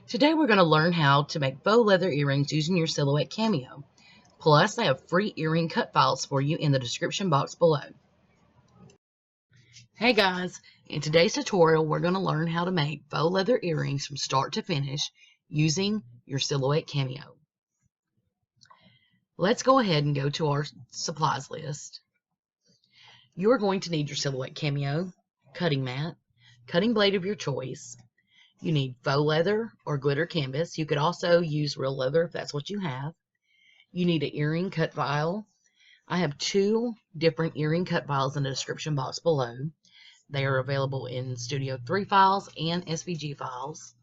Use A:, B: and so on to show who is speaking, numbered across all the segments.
A: Today we're going to learn how to make faux leather earrings using your Silhouette Cameo. Plus, I have free earring cut files for you in the description box below. Hey guys, in today's tutorial we're going to learn how to make faux leather earrings from start to finish using your Silhouette Cameo. Let's go ahead and go to our supplies list. You're going to need your Silhouette Cameo, cutting mat, cutting blade of your choice. You need faux leather or glitter canvas. You could also use real leather if that's what you have. You need an earring cut file. I have 2 different earring cut files in the description box below. They are available in Studio 3 files and SVG files.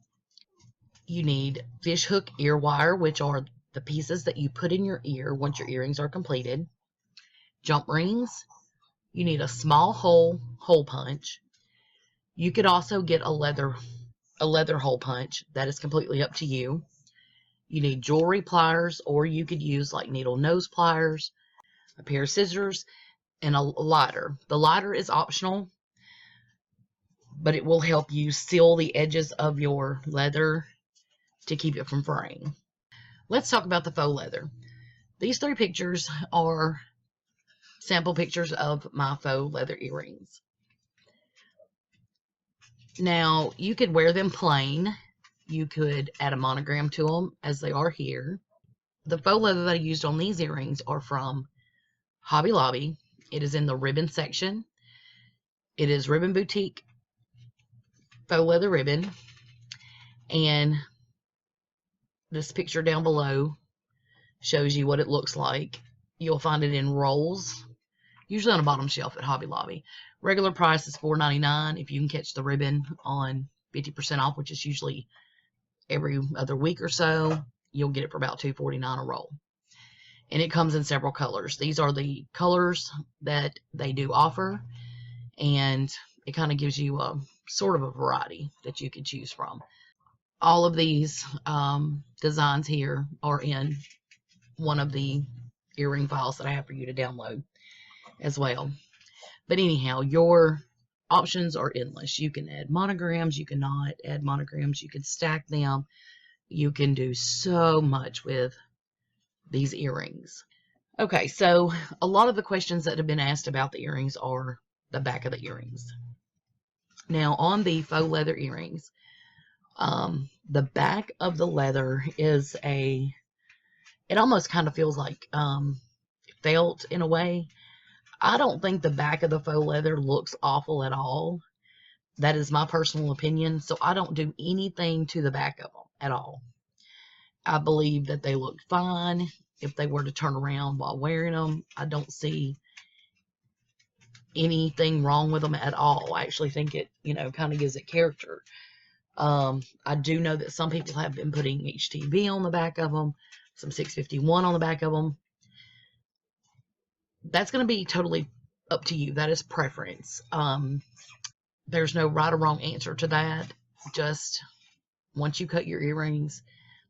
A: You need fish hook ear wire, which are the pieces that you put in your ear once your earrings are completed. Jump rings. You need a small hole punch. You could also get a leather hole punch. That is completely up to you. You need jewelry pliers, or you could use like needle nose pliers, a pair of scissors, and a lighter. The lighter is optional, but it will help you seal the edges of your leather to keep it from fraying. Let's talk about the faux leather. These 3 pictures are sample pictures of my faux leather earrings. Now, you could wear them plain. You could add a monogram to them, as they are here. The faux leather that I used on these earrings are from Hobby Lobby. It is in the ribbon section. It is Ribbon Boutique faux leather ribbon. And this picture down below shows you what it looks like. You'll find it in rolls, usually on the bottom shelf at Hobby Lobby. Regular price is $4.99. If you can catch the ribbon on 50% off, which is usually every other week or so, you'll get it for about $2.49 a roll. And it comes in several colors. These are the colors that they do offer, and it kind of gives you a sort of a variety that you can choose from. All of these designs here are in one of the earring files that I have for you to download as well. But anyhow, your options are endless. You can add monograms, you cannot add monograms, you can stack them. You can do so much with these earrings. Okay, so a lot of the questions that have been asked about the earrings are the back of the earrings. Now, on the faux leather earrings, the back of the leather is it almost kind of feels like felt in a way. I don't think the back of the faux leather looks awful at all. That is my personal opinion, so I don't do anything to the back of them at all. I believe that they look fine. If they were to turn around while wearing them, I don't see anything wrong with them at all. I actually think it, kind of gives it character. I do know that some people have been putting HTV on the back of them, some 651 on the back of them. That's going to be totally up to you. That is preference. There's no right or wrong answer to that. Just once you cut your earrings,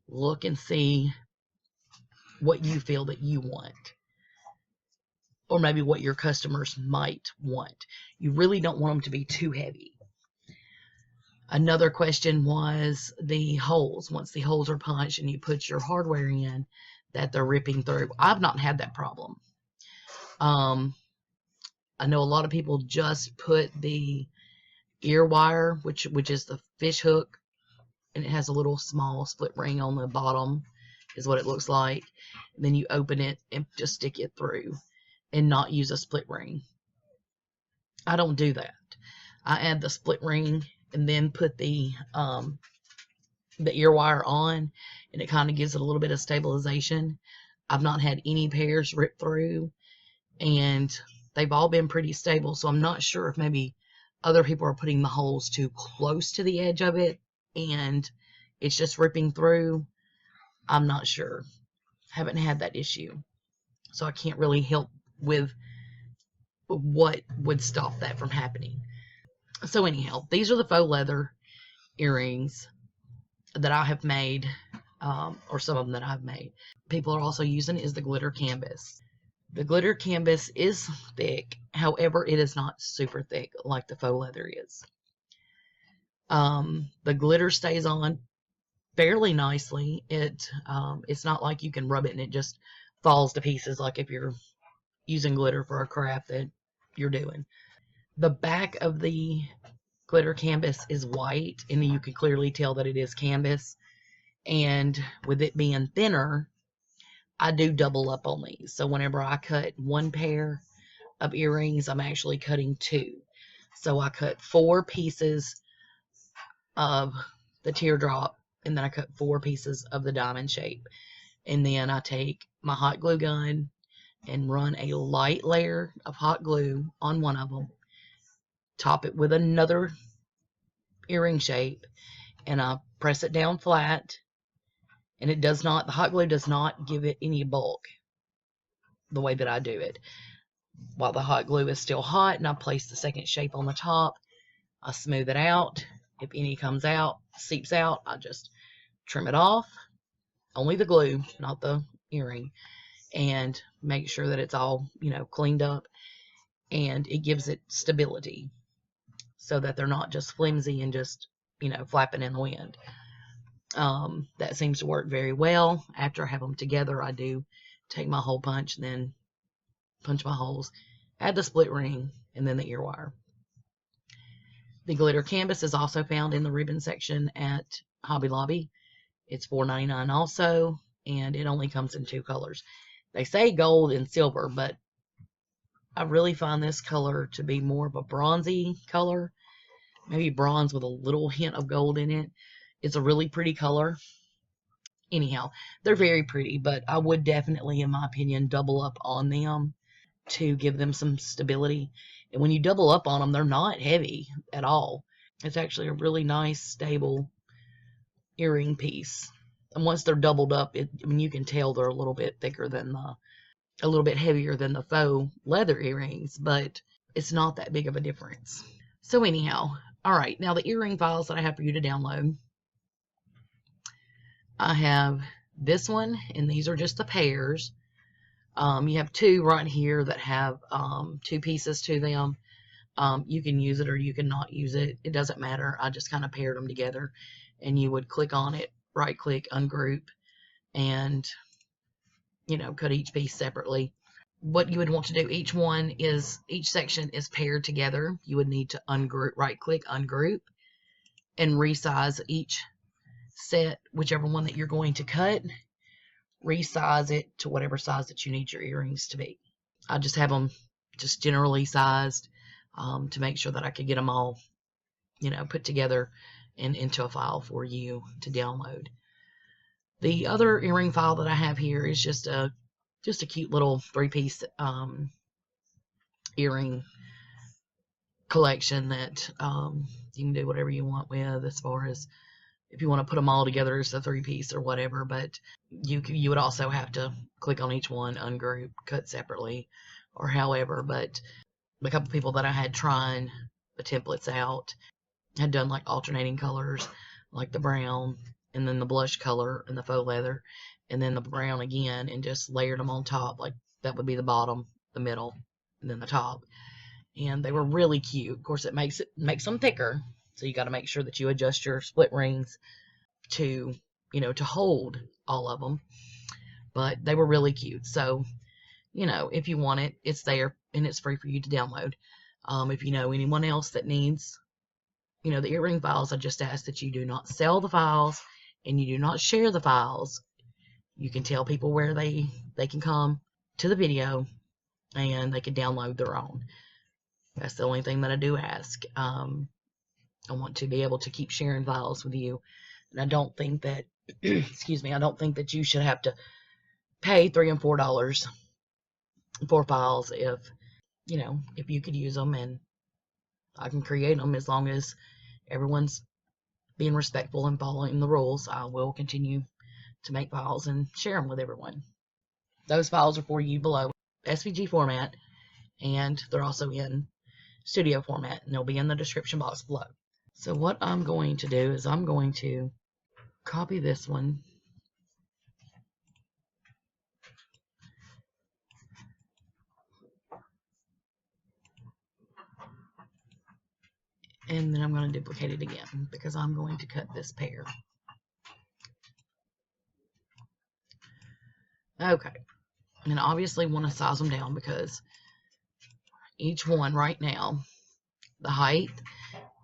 A: look and see what you feel that you want, or maybe what your customers might want. You really don't want them to be too heavy. Another question was the holes. Once the holes are punched and you put your hardware in, that they're ripping through. I've not had that problem. I know a lot of people just put the ear wire, which is the fish hook, and it has a little small split ring on the bottom, is what it looks like. And then you open it and just stick it through and not use a split ring. I don't do that. I add the split ring and then put the ear wire on, and it kind of gives it a little bit of stabilization. I've not had any pairs rip through, and they've all been pretty stable, so I'm not sure if maybe other people are putting the holes too close to the edge of it and it's just ripping through. I'm not sure. Haven't had that issue, so I can't really help with what would stop that from happening. So anyhow, these are the faux leather earrings that I have made, or some of them that I've made. People are also using is the glitter canvas. The glitter canvas is thick, however, it is not super thick like the faux leather is. The glitter stays on fairly nicely. It's not like you can rub it and it just falls to pieces like if you're using glitter for a craft that you're doing. The back of the glitter canvas is white, and you can clearly tell that it is canvas. And with it being thinner, I do double up on these. So whenever I cut one pair of earrings, I'm actually cutting two. So I cut 4 pieces of the teardrop, and then I cut 4 pieces of the diamond shape. And then I take my hot glue gun and run a light layer of hot glue on one of them, top it with another earring shape, and I press it down flat. And it does not, the hot glue does not give it any bulk the way that I do it. While the hot glue is still hot, and I place the second shape on the top, I smooth it out. If any comes out, seeps out, I just trim it off. Only the glue, not the earring. And make sure that it's all, cleaned up. And it gives it stability so that they're not just flimsy and just, flapping in the wind. That seems to work very well. After I have them together, I do take my hole punch, and then punch my holes, add the split ring, and then the ear wire. The glitter canvas is also found in the ribbon section at Hobby Lobby. It's $4.99 also, and it only comes in 2 colors. They say gold and silver, but I really find this color to be more of a bronzy color, maybe bronze with a little hint of gold in it. It's a really pretty color. Anyhow, they're very pretty, but I would definitely, in my opinion, double up on them to give them some stability. And when you double up on them, they're not heavy at all. It's actually a really nice, stable earring piece. And once they're doubled up, you can tell they're a little bit thicker than a little bit heavier than the faux leather earrings, but it's not that big of a difference. So anyhow, all right, now the earring files that I have for you to download. I have this one, and these are just the pairs. You have 2 right here that have 2 pieces to them. You can use it or you can not use it. It doesn't matter. I just kind of paired them together, and you would click on it, right click, ungroup, and cut each piece separately. What you would want to do, each section is paired together. You would need to ungroup, right click, ungroup, and resize each set, whichever one that you're going to cut. Resize it to whatever size that you need your earrings to be. I just have them just generally sized to make sure that I could get them all, put together and into a file for you to download. The other earring file that I have here is just a cute little 3-piece earring collection that you can do whatever you want with, as far as if you want to put them all together as a 3-piece or whatever. But you would also have to click on each one, ungroup, cut separately, or however. But a couple people that I had trying the templates out had done like alternating colors, like the brown and then the blush color and the faux leather, and then the brown again, and just layered them on top. Like that would be the bottom, the middle, and then the top. And they were really cute. Of course, it makes them thicker, so you got to make sure that you adjust your split rings to to hold all of them. But they were really cute. So if you want it, it's there, and it's free for you to download. If you know anyone else that needs the earring files, I just ask that you do not sell the files and you do not share the files. You can tell people where they can come to the video and they can download their own. That's the only thing that I do ask. I want to be able to keep sharing files with you, and I don't think that excuse me, I don't think that you should have to pay $3 and $4 for files if you could use them, and I can create them. As long as everyone's being respectful and following the rules, I will continue to make files and share them with everyone. Those files are for you below, SVG format, and they're also in studio format, and they'll be in the description box below. So what I'm going to do is I'm going to copy this one, and then I'm going to duplicate it again because I'm going to cut this pair. Okay. And obviously want to size them down because each one right now, the height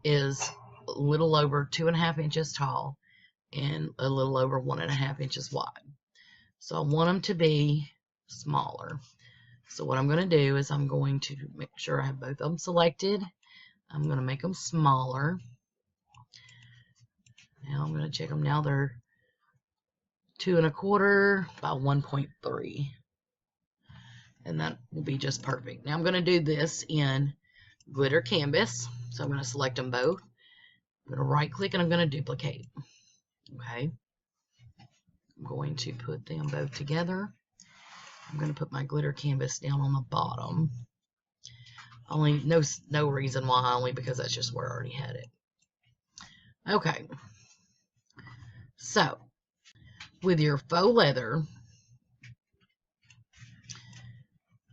A: is a little over 2.5 inches tall and a little over 1.5 inches wide. So I want them to be smaller. So what I'm going to do is I'm going to make sure I have both of them selected. I'm going to make them smaller. Now I'm going to check them. Now they're 2.25 by 1.3. And that will be just perfect. Now I'm going to do this in glitter canvas. So I'm going to select them both. I'm going to right click and I'm going to duplicate. Okay. I'm going to put them both together. I'm going to put my glitter canvas down on the bottom. Only no reason why, only because that's just where I already had it. Okay. So with your faux leather,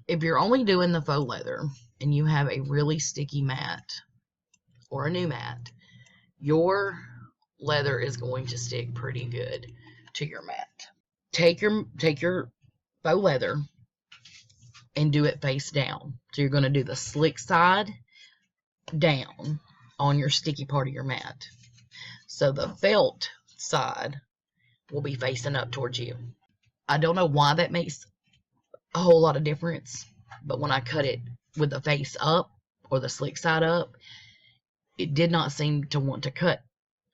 A: if you're only doing the faux leather and you have a really sticky mat or a new mat, your leather is going to stick pretty good to your mat. Take your faux leather and do it face down. So you're going to do the slick side down on your sticky part of your mat. So the felt side will be facing up towards you. I don't know why that makes a whole lot of difference, but when I cut it with the face up or the slick side up, it did not seem to want to cut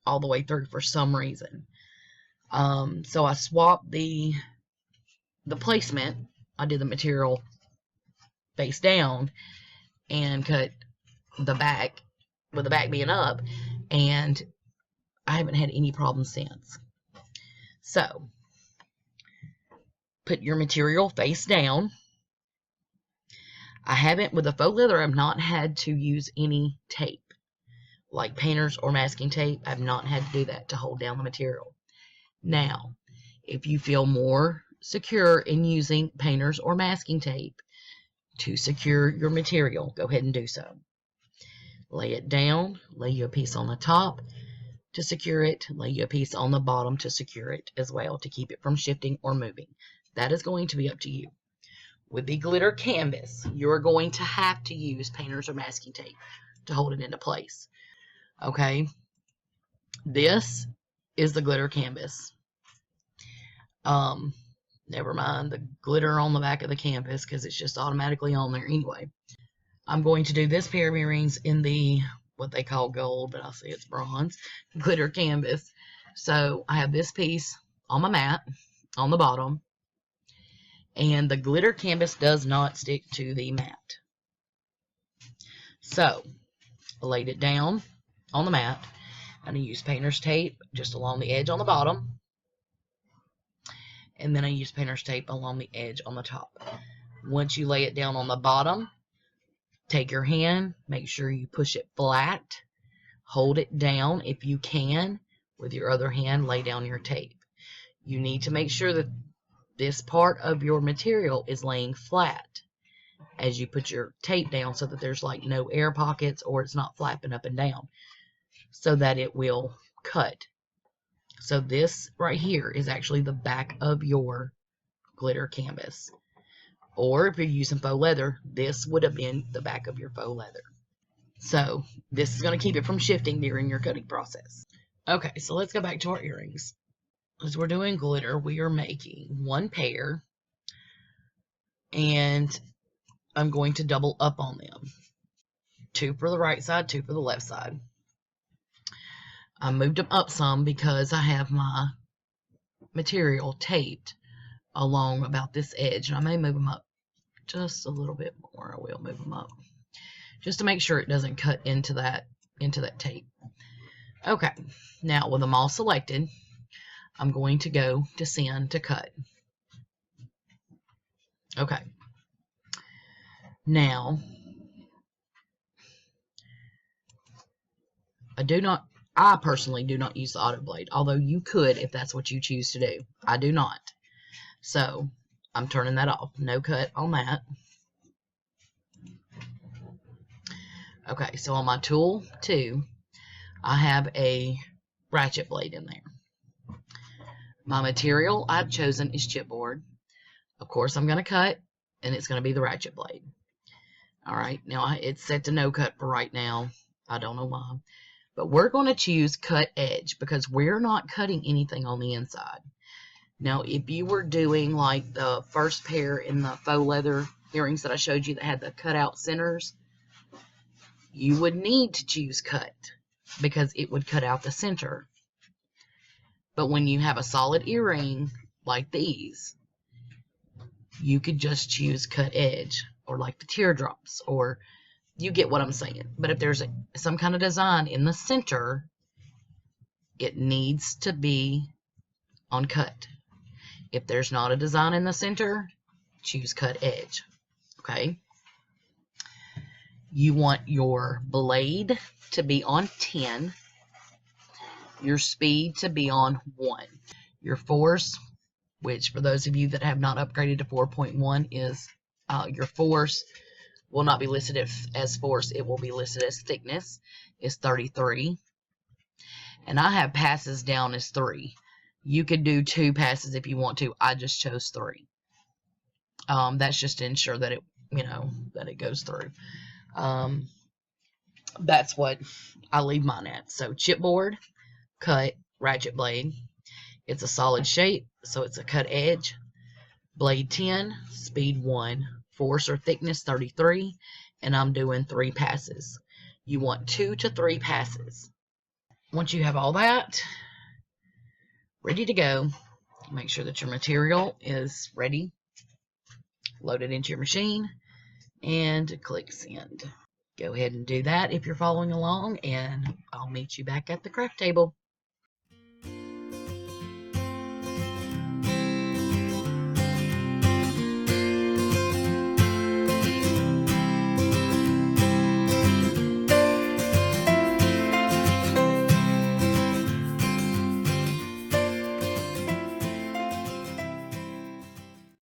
A: all the way through for some reason. So I swapped the placement. I did the material face down and cut the back with the back being up, and I haven't had any problems since. So put your material face down. I haven't, with the faux leather, I've not had to use any tape, like painters or masking tape. I've not had to do that to hold down the material. Now, if you feel more secure in using painters or masking tape to secure your material, go ahead and do so. Lay it down, lay you a piece on the top to secure it, lay you a piece on the bottom to secure it as well, to keep it from shifting or moving. That is going to be up to you. With the glitter canvas, you're going to have to use painters or masking tape to hold it into place. Okay, this is the glitter canvas. Never mind the glitter on the back of the canvas because it's just automatically on there anyway. I'm going to do this pair of earrings in the, what they call gold, but I'll say it's bronze, glitter canvas. So I have this piece on my mat, on the bottom, and the glitter canvas does not stick to the mat. So I laid it down on the mat, and I used painter's tape just along the edge on the bottom, and then I used painter's tape along the edge on the top. Once you lay it down on the bottom, take your hand, make sure you push it flat, hold it down if you can. With your other hand, lay down your tape. You need to make sure that this part of your material is laying flat as you put your tape down, so that there's like no air pockets or it's not flapping up and down, so that it will cut. So this right here is actually the back of your glitter canvas. Or if you're using faux leather, this would have been the back of your faux leather. So this is going to keep it from shifting during your cutting process. Okay, so let's go back to our earrings. As we're doing glitter, we are making one pair, and I'm going to double up on them. 2 for the right side, 2 for the left side. I moved them up some because I have my material taped along about this edge, and I may move them up just a little bit more. I will move them up just to make sure it doesn't cut into that tape. Okay, now with them all selected, I'm going to go to send to cut. Okay, now I personally do not use the auto blade, although you could if that's what you choose to do. I do not. So I'm turning that off. No cut on that. Okay, so on my tool 2, I have a ratchet blade in there. My material I've chosen is chipboard. Of course, I'm going to cut, and it's going to be the ratchet blade. All right, now it's set to no cut for right now. I don't know why. But we're going to choose cut edge because we're not cutting anything on the inside. Now, if you were doing like the first pair in the faux leather earrings that I showed you that had the cutout centers, you would need to choose cut because it would cut out the center. But when you have a solid earring like these, you could just choose cut edge, or like the teardrops, or you get what I'm saying. But if there's some kind of design in the center, it needs to be on cut. If there's not a design in the center, choose cut edge. Okay? You want your blade to be on 10, your speed to be on 1. Your force, which for those of you that have not upgraded to 4.1, is your force will not be listed as force. It will be listed as thickness, is 33. And I have passes down as 3. You could do 2 passes if you want to. I just chose 3. That's just to ensure that it, that it goes through. That's what I leave mine at. So chipboard, cut, ratchet blade. It's a solid shape, so it's a cut edge. Blade 10, speed 1, force or thickness 33, and I'm doing 3 passes. You want 2 to 3 passes. Once you have all that ready to go, make sure that your material is ready. Load it into your machine and click send. Go ahead and do that if you're following along, and I'll meet you back at the craft table.